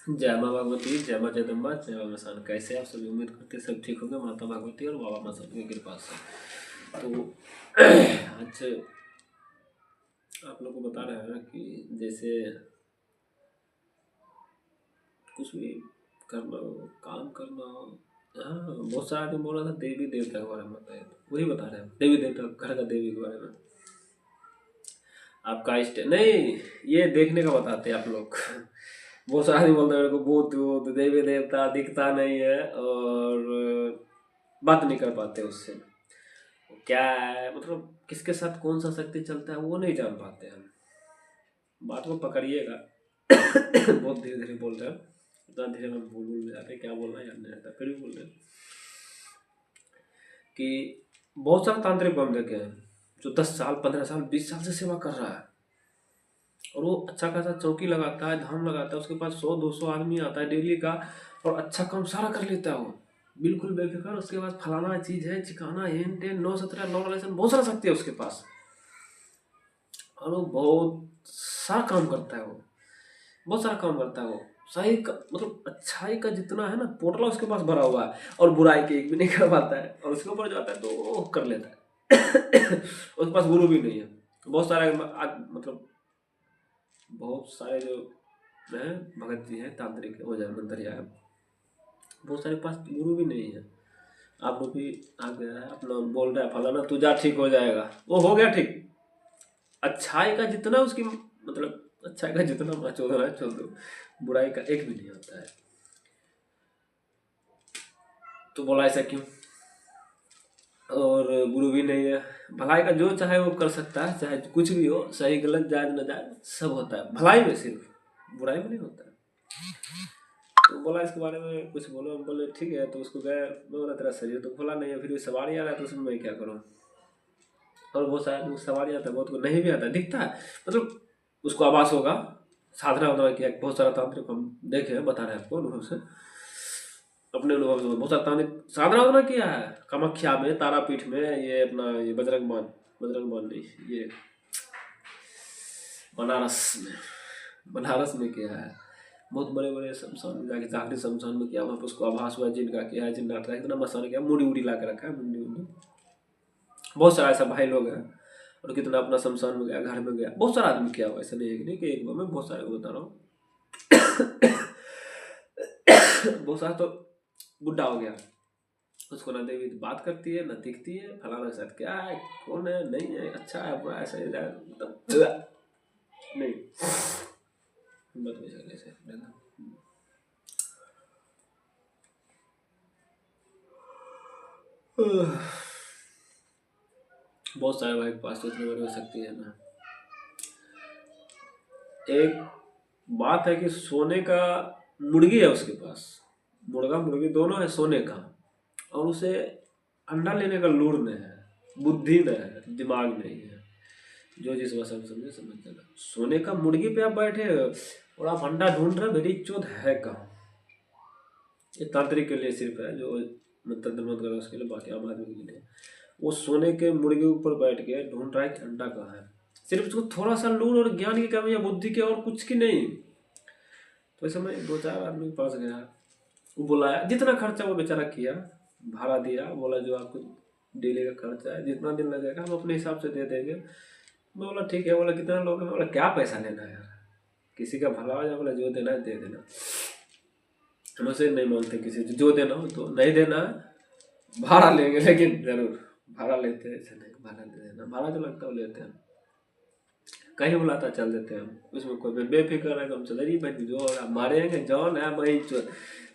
जय माँ भगवती, जय माँ जगदम्बा, जय माँ मसान। कैसे आप सभी? उम्मीद करते हैं सब ठीक होंगे माता भगवती और बाबा मसान की कृपा से। तो आज आप लोग को बता रहे हैं कि जैसे कुछ भी करना हो, काम करना हो। हाँ, बहुत सारा आदमी बोल रहा था देवी देवता के बारे में बताए, तो वही बता रहे हैं देवी देवता, घर का देवी के बारे में। आपका इष्ट नहीं, ये देखने का बताते हैं आप लोग। बहुत सारे आदमी बोलते हैं मेरे को भूत भूत देवी देवता दिखता नहीं है और बात नहीं कर पाते उससे। क्या है मतलब किसके साथ कौन सा शक्ति चलता है वो नहीं जान पाते हम। बात को पकड़िएगा। बहुत धीरे धीरे बोल रहे हैं, इतना धीरे में भूल जाते हैं क्या बोलना याद नहीं रहता, फिर भी बोल रहे हैं कि बहुत सारे तांत्रिक को हम देखे हैं जो 10 साल 15 साल 20 साल से सेवा कर रहा है और वो अच्छा खासा चौकी लगाता है, धाम लगाता है, उसके पास 100 200 आदमी आता है डेली का और अच्छा काम सारा कर लेता है वो बिल्कुल बेफिक्र। उसके पास फलाना चीज है, चिकाना हेन टेन 9 17 9 रिलेशन बहुत सारा शक्ति है उसके पास और वो बहुत सारा काम करता है। वो बहुत सारा काम करता है। वो सही का मतलब अच्छाई का जितना है ना पोटला उसके पास भरा हुआ है और बुराई के एक भी नहीं कर पाता है और उसके ऊपर जाता है तो वो कर लेता है। उसके पास गुरु भी नहीं है। बहुत सारे मतलब बहुत सारे जो हैं भगत जी हैं, तांत्रिक है, ओझा मंत्रिया है, बहुत सारे पास गुरु भी नहीं है। आप लोग भी आ गया है अपना बोल रहा है फलाना तू जा ठीक हो जाएगा, वो हो गया ठीक। अच्छाई का जितना उसकी मतलब अच्छाई का जितना चोदना है चोद दो, बुराई का एक भी नहीं होता है। तो बोला ऐसा क्यों? और गुरु भी नहीं है। भलाई का जो चाहे वो कर सकता है, चाहे कुछ भी हो, सही गलत जायज न जायज सब होता है भलाई में, सिर्फ बुराई में नहीं होता है। तो बोला इसके बारे में कुछ बोलो, हम बोले ठीक है। तो उसको गए, मैं बोला तेरा शरीर तो खुला नहीं है, फिर भी सवारी आ रहा है तो उसमें मैं क्या करूँ। और बहुत सारे लोग सवारी आता है, बहुत को नहीं भी आता है, दिखता है मतलब उसको आभास होगा। साधना वाधना किया, बहुत सारा तांत्रिक हम देखे हैं, बता रहे हैं आपको अनुभव से, अपने अनुभव से बहुत सारा तांत्रिक साधना वाधना किया है कामाख्या में, तारापीठ में, ये अपना ये बजरंग मान नहीं, ये बनारस में, बनारस में किया है। बहुत बड़े बड़े शमशान में जाके जाखिरी शमशान में किया, वहाँ पर उसको आभास हुआ जिनका किया है, जिन्नाथ का इतना मसान किया, मुड़ी उड़ी ला के रखा है, मुंडी उंडी। बहुत सारा ऐसा भाई लोग हैं और कितना अपना शमशान में गया, घर में गया, बहुत सारा आदमी किया हुआ, ऐसा नहीं है कि नहीं कि एक बार में बहुत सारे को बता रहा हूँ। बहुत सारा तो बुढ़ा हो गया, उसको ना देवी बात करती है ना दिखती है, फलाना के साथ क्या है, कौन है, नहीं है, अच्छा है बुरा है, ऐसा मतलब नहीं बात नहीं सकते ऐसे बहुत सारे भाई के पास तो इतनी बड़ी शक्ति है ना। एक बात है कि सोने का मुर्गी है उसके पास, मुर्गा मुर्गी दोनों है सोने का, और उसे अंडा लेने का लूर नहीं है, बुद्धि नहीं है, दिमाग नहीं है। जो जिस भाषा में समझे समझ जाना। सोने का मुर्गी पे आप बैठे और आप अंडा ढूंढ रहे, मेरी चोट है कहाँ। ये तांत्रिक के लिए सिर्फ है, जो मंत्र मत करो उसके लिए, बाकी आम आदमी के लिए। वो सोने के मुर्गे ऊपर बैठ के ढूंढ रहा है कि अंडा कहाँ है, सिर्फ उसको थोड़ा सा लूर और ज्ञान की कमी है, बुद्धि की और कुछ की नहीं। तो इस समय 2 4 आदमी के पास गया, वो बुलाया, जितना खर्चा वो बेचारा किया, भाड़ा दिया, बोला जो आपको डेली का खर्चा है जितना दिन लगेगा हम अपने हिसाब से दे देंगे। मैं बोला ठीक है। बोला कितना लोगे? मैं बोला क्या पैसा लेना है यार, किसी का भला हो जाए, बोला जो देना है दे देना। हम उसे नहीं मानते किसी से, जो देना हो तो, नहीं देना भाड़ा लेंगे लेकिन जरूर भाड़ा लेते हैं, ऐसा नहीं भाड़ा दे देना, भाड़ा जो लगता है वो लेते हैं, कहीं बुलाता चल देते हैं हम, उसमें कोई बेफिक्र है हम चले रही भाई, जो होगा मारेंगे जौन है वही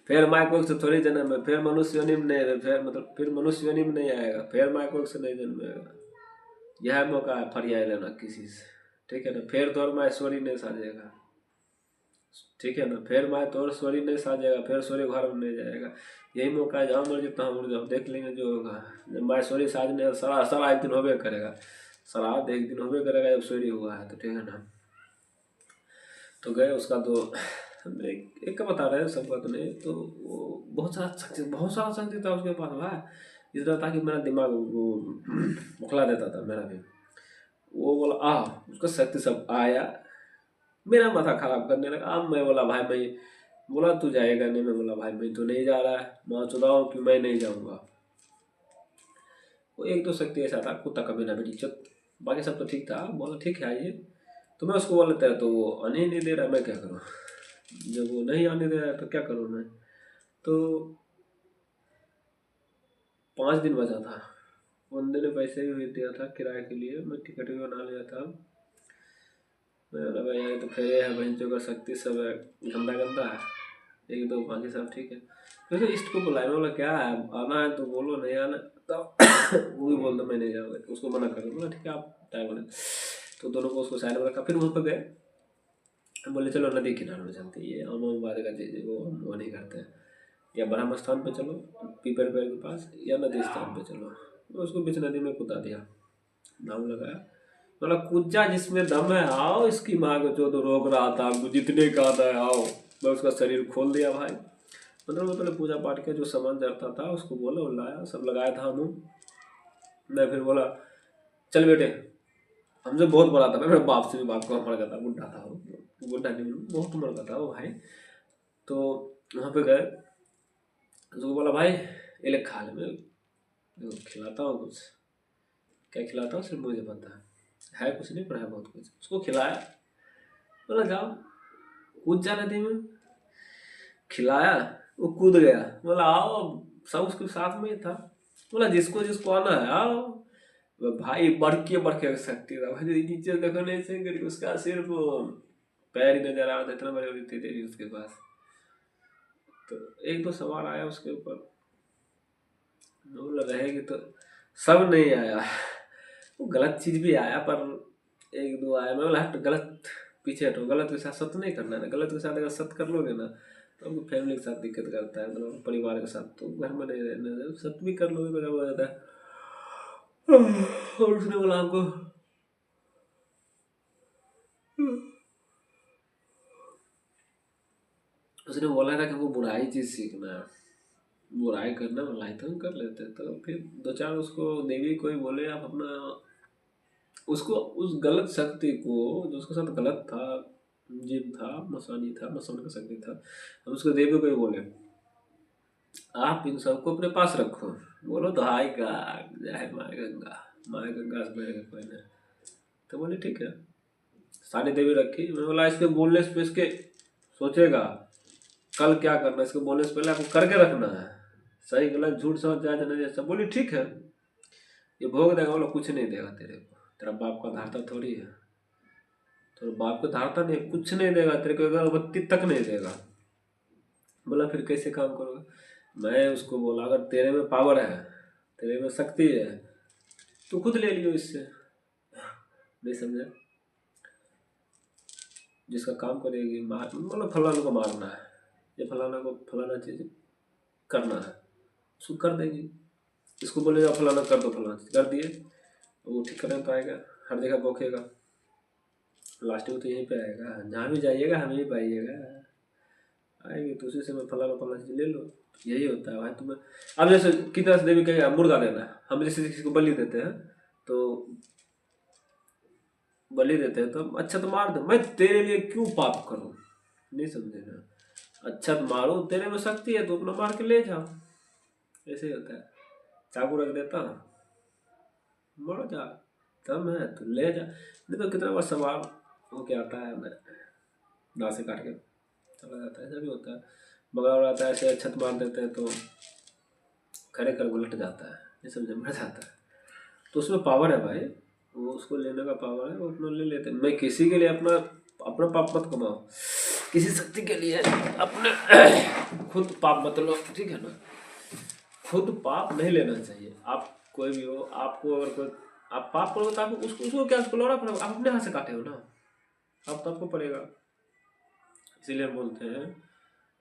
फिर माइकोक से थोड़ी जन्म है, फिर मनुष्य योनि में नहीं, फिर मतलब फिर मनुष्य योनि में नहीं आएगा, फिर माइकोक से नहीं जन्मेगा। यह मौका है फरियाई लेना किसी से, ठीक है ना। फिर तोर माँ सोरी नहीं साजेगा, ठीक है ना, फिर माँ तोर सोरी नहीं साजेगा, फिर सोरी घर में नहीं जाएगा। यही मौका है, जहाँ मर्जी तहाँ मुड़ जाओ, देख लेंगे जो होगा। जब माँ सोरी साजने सारा सारा एक दिन होबे करेगा, श्राद्ध एक दिन होबे करेगा जब सोरी हुआ है तो, ठीक है ना। तो गए उसका तो एक का बता रहे हैं, सबका तो नहीं। तो वो बहुत सारा शक्ति था उसके पास भाई, इतना था कि मेरा दिमाग वो बुखला देता था मेरा भी। वो बोला उसका शक्ति सब आया, मेरा माथा खराब करने लगा। अब मैं बोला भाई मैं बोला तू जाएगा नहीं? मैं बोला भाई मैं तो नहीं जा रहा है, मैं चुनाव कि मैं नहीं जाऊँगा। वो एक दो शक्ति ऐसा था, कुत्ता कभी ना बेटी चुप, बाकी सब तो ठीक था। बोला ठीक है आइए। तो मैं उसको बोला तेरा तो वो आने ही नहीं दे रहा, मैं क्या करूँ? जब वो नहीं आने दे रहा है तो क्या करूँ मैं? तो 5 दिन बचा था, बंदे ने पैसे भी दिया था किराए के लिए, मैं टिकट भी बना लिया था। मैं बोला भाई यार तो फिर है बहन का शक्ति सब है, गंदा गंदा है, एक दो बाकी सब ठीक है। फिर तो इष्ट को बुलाया, मैं बोला क्या है आना है तो बोलो, नहीं आना तो वो भी बोल दो मैं नहीं जाऊँगा, उसको मना कर दो। बोला ठीक है आप टाइम बने। तो दोनों को उसको साइड में रखा, फिर वहाँ पर गए, बोले चलो नदी किनारे में चलते, ये आम बात का चीज़ है, वो नहीं करते हैं, या ब्रह्म स्थान पे चलो पीपल पेड़ के पास, या नदी स्थान पे चलो। तो उसको बीच नदी में कूदा दिया, नाम लगाया, बोला कूद जा जिसमें दम है, आओ इसकी माँ को जो तो रोक रहा था आपको जितने का आता है आओ। मैं उसका शरीर खोल दिया भाई, मतलब मैं पहले पूजा पाठ के जो सामान जरता था उसको बोला वो लाया, सब लगाया था मुँह। मैं फिर बोला चल बेटे, हमसे बहुत बड़ा था, मैं मेरे बाप से भी बात को मर गया था, बुढ़ा था वो, बुढ़ा नहीं बहुत उम्र का था वो भाई। तो वहाँ पे गए, उसको बोला भाई ये ले खा ले, मैं खिलाता हूँ कुछ। क्या खिलाता हूँ सिर्फ मुझे पता है कुछ नहीं पर है बहुत कुछ। उसको खिलाया, बोला जाओ कूद जा नदी में, खिलाया, वो कूद गया। बोला आओ, सब उसके साथ में ही था। बोला जिसको जिसको आना है आओ। भाई बढ़ के शक्ति था भाई, नीचे देखो नहीं से उसका सिर्फ पैर ही नजर आ रहा था, इतना बड़ी बड़ी थी तेरी उसके पास। तो एक दो सवाल आया उसके ऊपर, बोला रहेगी तो सब नहीं आया, वो गलत चीज भी आया पर एक दो आया। मैं बोला हट गलत पीछे हटो, गलत के साथ सत्य नहीं करना है ना, गलत के साथ अगर सत्य कर लोगे ना तो हमको फैमिली के साथ दिक्कत करता है, मतलब परिवार के साथ, तो घर में नहीं रहना, सत्य भी कर लोगे तो क्या हो जाता है। और उसने बोला हमको उसने बोला था कि हमको बुराई चीज सीखना है, बुराई करना भलाई तो हम कर लेते। तो फिर दो चार उसको देवी कोई बोले आप अपना उसको उस गलत शक्ति को जो उसके साथ गलत था, जिन था मसानी था, मसान का शक्ति था, हम उसको देवी को ही बोले आप इन सबको अपने पास रखो। बोलो तो हाय का जय माँ गंगा, माँ गंगा से बढ़ के कोई नहीं। तो बोले ठीक है, सारी देवी रखी। मैं बोला इसके बोलने से इसके सोचेगा कल क्या करना, इसको बोलने से पहले आपको करके रखना है, सही गलत झूठ समझ जाए नहीं जैसा। बोली ठीक है, ये भोग देगा। बोला कुछ नहीं देगा तेरे को, तेरा बाप का धारता थोड़ी है, तो बाप को धारता नहीं, कुछ नहीं देगा तेरे को, अगरबत्ती तक नहीं देगा। बोला फिर कैसे काम करोगे? मैं उसको बोला अगर तेरे में पावर है, तेरे में शक्ति है तो खुद ले लियो इससे। नहीं समझा? जिसका काम करेगी मार, मतलब फलाना को मारना है या फलाना को फलाना चीज करना है उसको कर देगी। इसको बोलेगा फलाना कर दो, फलाना चीज कर दिए, वो ठीक कर नहीं पाएगा, हर जगह बौखेगा, लास्ट में तो यहीं पे आएगा, जहाँ भी जाइएगा हमें ही पाइएगा। आएगी तो उसी से मैं फलाना फलाना चीज ले लो, यही होता है भाई तुम्हें। अब जैसे कितना से देवी कहेगा मुर्गा देना है, हम जैसे किसी को बलि देते हैं तो बलि देते हैं तो अच्छा तो मार दो, मैं तेरे लिए क्यों पाप करूं? नहीं समझे ना? अच्छा तो मारो, तेरे में शक्ति है तो अपना मार के ले जाओ, ऐसे ही होता है। चाकू रख देता मर जा, तब है तो ले जा, नहीं तो कितना बार सवाल हो के आता है, दांत से काट के चला जाता है, ऐसा भी होता है। बगल रहता है ऐसे छत मार देते हैं तो खड़े कर उलट जाता है, ये समझे मर जाता है। तो उसमें पावर है भाई, वो उसको लेने का पावर है, वो अपना ले लेते हैं। मैं किसी के लिए अपना अपना पाप मत कमाओ, किसी शक्ति के लिए अपने खुद पाप मत लो, ठीक है ना? खुद पाप नहीं लेना चाहिए। आप कोई भी हो, आपको अगर कोई आप पाप करोगे तो आप उसको क्या उसको लौड़ा पड़ेगा, आप अपने हाथ से काटे हो ना, अब तो आपको पड़ेगा। इसीलिए हम बोलते हैं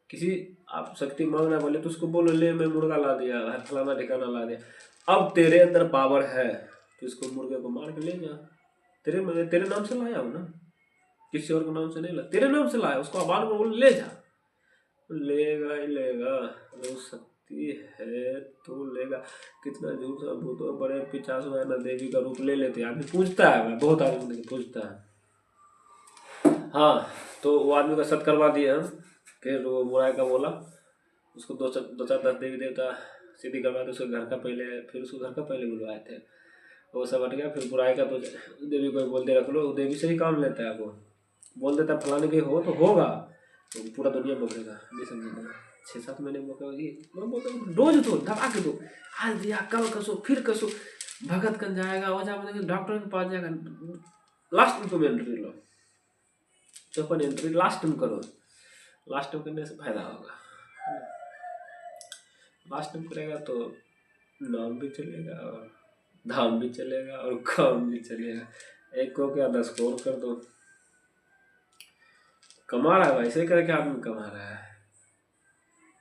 किसी आप शक्ति मांगना बोले तो उसको बोलो ले मैं मुर्गा ला दिया, फलाना ठिकाना ला दिया। अब तेरे अंदर पावर है तो इसको मुर्गे को मार के ले जा, तेरे नाम से लाया हो ना, किसी और के नाम से नहीं ला, तेरे नाम से लाया, उसको आबाद में बोल ले जा, लेगा ही लेगा। अगर शक्ति है तो लेगा। कितना झूठ सा भूत बड़े 50 है ना, देवी का रूप ले लेते हैं, आदमी पूछता है, बहुत आदमी पूछता है। हाँ तो वो आदमी का सत करवा दिए हम, फिर वो बुराई का बोला, उसको दो चार 10 देवी देवता सीधी करवाए थे उसके घर का पहले, फिर उसको घर का पहले बुलवाए थे, वो सब हट गया। फिर बुराई का तो देवी को बोल दे रख लो, देवी से ही काम लेता है, वो बोल देता है फलाने के हो तो होगा, तो पूरा दुनिया बगड़ेगा, नहीं समझेगा। 6-7 महीने मौका मैं बोलता हूँ रोज दो, दबा के दो, आज दिया कल कसो फिर कसो, भगत कन जाएगा, ओझा बनेगा, डॉक्टर के पास जाएगा, लास्ट में तुम एंट्री लो, तो अपन एंट्री लास्ट में करो, लास्ट में करने से फायदा होगा। लास्ट में करेगा तो नाम भी चलेगा और धाम भी चलेगा और काम भी चलेगा। एक को क्या 10 को और कर दो, कमा रहा है भाई, ऐसे करके आदमी कमा रहा है।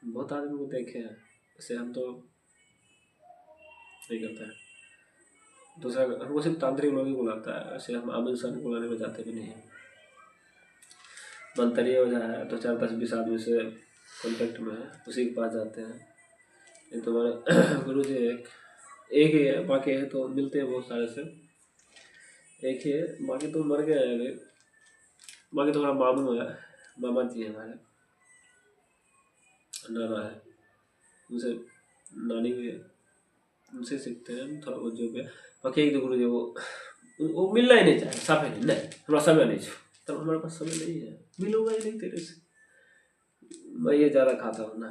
बहुत आदमी को देखे हैं, ऐसे हम तो नहीं करता है। दूसरा हमको सिर्फ तांत्रिक लोग ही बुलाता है, ऐसे हम आम इंसान को बुलाने में जाते भी नहीं है। मंत्री हो जाए 2-4-10-20 आदमी से कॉन्टेक्ट में है, उसी के पास जाते हैं। ये तुम्हारे गुरु जी एक ही है, बाकी है तो मिलते हैं बहुत सारे से, एक ही है, बाकी तो मर गए हैं अभी। बाकी तो हमारा मामू है, मामा जी है हमारे, नाना है, उनसे नानी भी है, उनसे सीखते हैं थोड़ा बहुत जो भी। बाकी एक दो गुरु जी वो मिलना ही नहीं चाहे, साफ ही नहीं, हमारा समय नहीं छो, तब हमारे पास समय नहीं है, मिलूंगा ही नहीं तेरे से, मैं ये ज़्यादा खाता हूँ ना,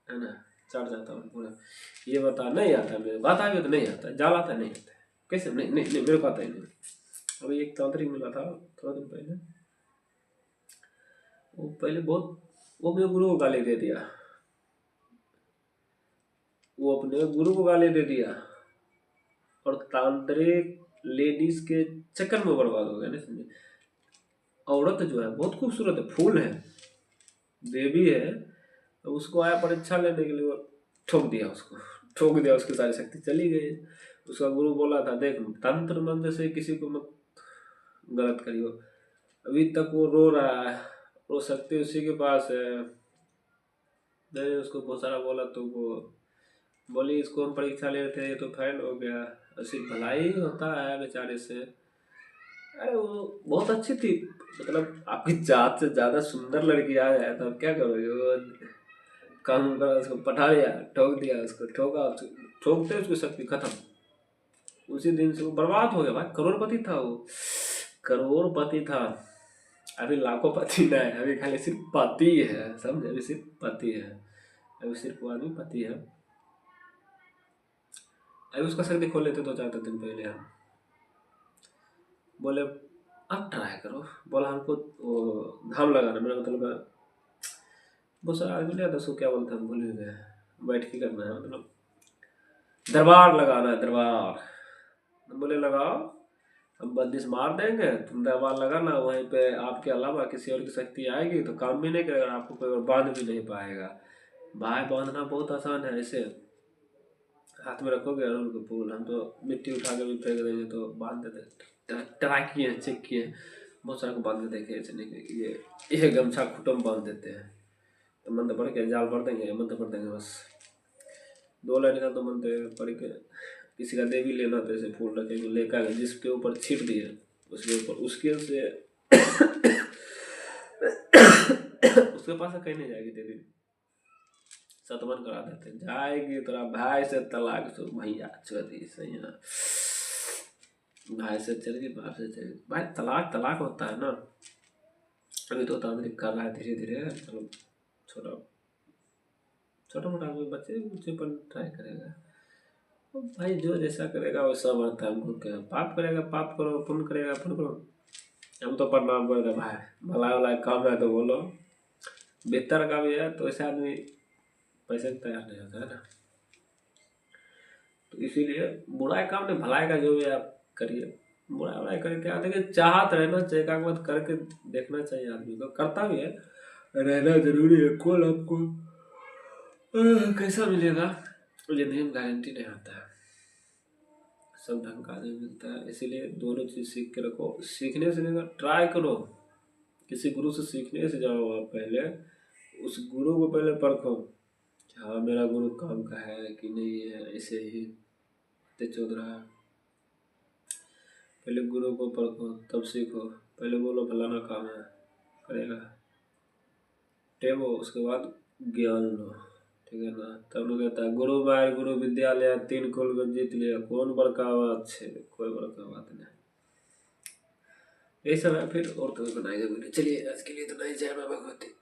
है ना, चाट जाता हूँ पूरा। ये बता नहीं आता मेरे, बात आ गया तो नहीं आता, जाल आता नहीं आता, कैसे नहीं नहीं नहीं मेरे को आता ही नहीं। अभी एक तांत्रिक मिला था थोड़ा दिन पहले, वो पहले बहुत, वो अपने गुरु को गाली दे दिया, वो अपने गुरु को गाली दे दिया, और तांत्रिक लेडीज के चक्कर में बर्बाद हो गया, नहीं समझे। औरत जो है बहुत खूबसूरत है, फूल है, देवी है, तो उसको आया परीक्षा लेने के लिए, वो ठोक दिया, उसको ठोक दिया, उसकी सारी शक्ति चली गई। उसका गुरु बोला था देख तंत्र मंत्र से किसी को मत गलत करियो, अभी तक वो रो रहा है, वो शक्ति उसी के पास है। मैंने उसको बहुत सारा बोला तो वो बोली इसको हम परीक्षा ले रहे थे, ये तो फेल हो गया, सिर्फ भलाई होता है बेचारे से। अरे वो बहुत अच्छी थी, मतलब आपकी जात से ज्यादा सुंदर लड़की आ जाए तो आप क्या करोगे, वो काम करा, उसको पटा लिया, ठोक दिया, उसको ठोका, ठोकते उसकी शक्ति खत्म, उसी दिन से वो बर्बाद हो गया भाई। करोड़पति था वो, करोड़पति था, अभी लाखों पति ना है, अभी खाली सिर्फ पति है, समझे, अभी सिर्फ पति है, अभी सिर्फ वो आदमी पति है। अभी उसका शक्ति खोल लेते 2-4 दिन पहले हम, बोले अब ट्राई करो, बोला हमको वो धाम लगाना, मेरा मतलब बहुत सारा आदमी नहीं आता, उसको क्या बोलते हैं भूल गए, बैठ के करना है, मतलब दरबार लगाना है, दरबार। बोले लगाओ, हम बंदिश मार देंगे, तुम दरबार लगाना, वहीं पे आपके अलावा किसी और की शक्ति आएगी तो काम भी नहीं करेगा, आपको कोई और बांध भी नहीं पाएगा। भाई बांधना बहुत आसान है, ऐसे हाथ में रखोगे अड़हुल के फूल, हम तो मिट्टी उठा के भी फेंक देंगे तो बांध देते, ट्राई किए, चेक किए, बहुत सारे को बांध के देखे, ऐसे नहीं कि ये गमछा खुटो में बांध देते हैं, तो मंत्र पढ़ के जाल भर देंगे, मंत्र पढ़ देंगे बस, 2 लाइन का तो मंत्र पढ़ के, किसी का देवी लेना तो ऐसे फूल रखेंगे लेकर, जिसके ऊपर छीट दिए उसके ऊपर, उसके से उसके पास कहीं नहीं जाएगी देवी, सतमन करा देते, जाएगी तेरा भाई से तलाक सो भैया चली सही है, भाई से चल गई, बाप से चल गई, भाई तलाक तलाक होता है ना। अभी तो तांत्रिक कर रहा है धीरे धीरे, चलो छोटा छोटा मोटा बच्चे बच्चे पर ट्राई करेगा, तो भाई जो जैसा करेगा वैसा बढ़ता है, हमको क्या, पाप करेगा पाप करो, पुण्य करेगा पुण्य करो, हम तो प्रणाम कर दे भाई, भला भला काम है तो बोलो, बेहतर का भी है तो ऐसे आदमी पैसे तैयार नहीं होता है ना। तो इसीलिए बुराई काम नहीं, भलाई का जो भी आप करिए, बुराई बुराई करके आते कि चाहत रहना चाहिए, एक बात करके देखना चाहिए, आदमी को करता भी है, रहना जरूरी है। कौन आपको कैसा मिलेगा जिंदगी में गारंटी नहीं आता है, सब ढंग का नहीं मिलता है, इसीलिए दोनों चीज़ सीख के रखो, सीखने से नहीं ट्राई करो, किसी गुरु से सीखने से जाओ आप पहले, उस गुरु को पहले परखो, हाँ मेरा गुरु काम का है कि नहीं है, ऐसे ही चल रहा है, पहले गुरु को परखो तब सीखो, पहले बोलो फलाना काम है करेगा, टेबो, उसके बाद ज्ञान लो, ठीक है ना। तब लोग कहता है गुरु बाहर गुरु विद्यालय 3 कुल को जीत लिया, कौन बड़का बात है, कोई बड़का बात नहीं। यही सब है, फिर और कभी बनाएगा वीडियो। चलिए आज के लिए तो नहीं, जय मां भगवती।